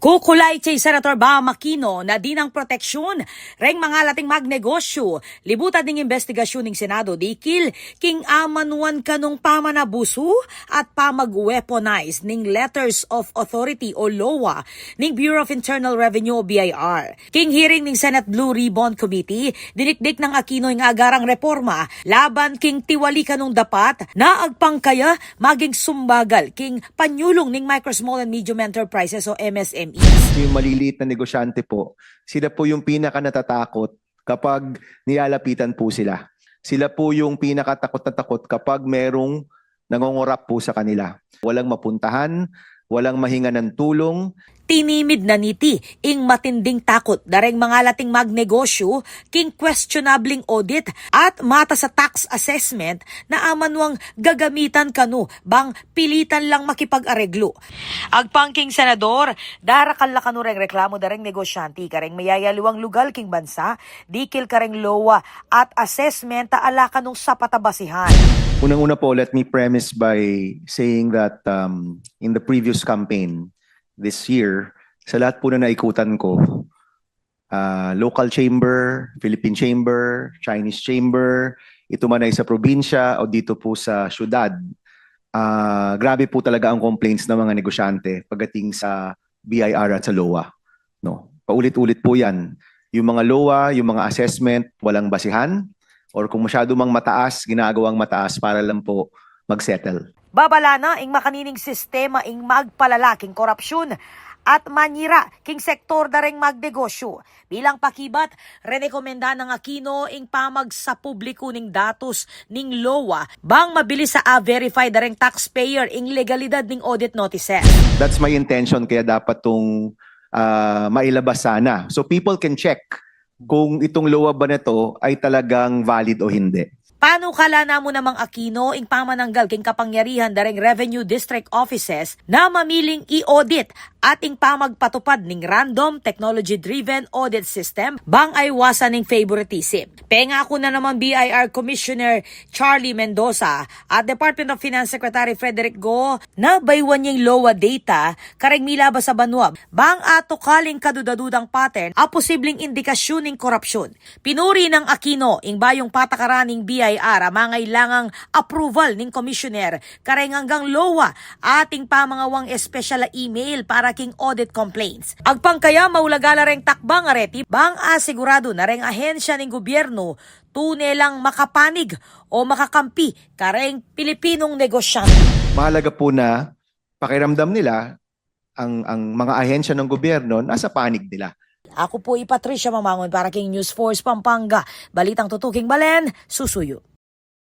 Kukulay kay Senator Bam Aquino na di ng proteksyon, reng mga lating magnegosyo, libutan ng investigasyon ng Senado dikil king amanuan kanong pamanabuso at pamag-weaponize ning Letters of Authority o LOA ning Bureau of Internal Revenue o BIR. King hearing ning Senate Blue Ribbon Committee, dinikdik ng Aquino yung agarang reforma laban king tiwali kanong dapat na agpangkaya maging sumbagal king panyulong ning Micro, Small and Medium Enterprises o MSME. Yung maliliit na negosyante po, sila po yung pinaka natatakot kapag nilalapitan po sila. Sila po yung pinakatakot na takot kapag merong nangongorap po sa kanila. Walang mapuntahan, walang mahinga ng tulong. Tinimid na niti ing matinding takot dareng mga lating magnegosyo king questionabling audit at mata sa tax assessment na amanwang gagamitan kanu bang pilitan lang makipag-areglo. Agpangking senador, darakal la kanu reng reklamo dareng negosyante kareng mayayaluang lugal king bansa, dikil kareng lowa at assessment ta ala kanung sapatabasihan. Unang-una po, let me premise by saying that in the previous campaign, this year, sa lahat po na naikutan ko, local chamber, Philippine chamber, Chinese chamber, ito man ay sa probinsya o dito po sa syudad, grabe po talaga ang complaints ng mga negosyante pagdating sa BIR at sa LOA. No? Paulit-ulit po yan. Yung mga LOA, yung mga assessment, walang basihan, or kung masyado mang mataas, ginagawang mataas para lang po mag-settle. Babala na ing makanining sistema ing magpalalaking korupsyon at manyira king sektor dareng magnegosyo. Bilang pakibat, rekomenda ng Aquino ing pamag sa publiko ning datos ning LOA bang mabilis sa verify dareng taxpayer ing legalidad ning audit notices. That's my intention, kaya dapat tong mailabas sana. So people can check kung itong LOA ba na to ay talagang valid o hindi. Paano kala na mo namang Aquino ing pamananggal king kapangyarihan dareng revenue district offices na mamiling i-audit ating pamagpatupad ning random technology-driven audit system bang ay wasan ning favoritism. Penga ko na naman BIR Commissioner Charlie Mendoza at Department of Finance Secretary Frederick Go na baywan niyang LOA data kareng milabas sa banwag bang ato kaling kadudadudang pattern a posibleng indikasyon ning korupsyon. Pinuri ng Aquino ing bayong patakaran ning BIR mangailangang approval ning commissioner kareng hanggang LOA ating pamangawang espesyal email para king audit complaints. Agpangkaya maulagala reng takbang areti bang asigurado na reng ahensya ning gobyerno tunay lang makapanig o makakampi kareng Pilipinong negosyante. Mahalaga po na pakiramdam nila ang mga ahensya ng gobyerno nasa panig nila. Ako po Patricia Mamangon para king News Force Pampanga. Balitang tutuking Balen, susuyo.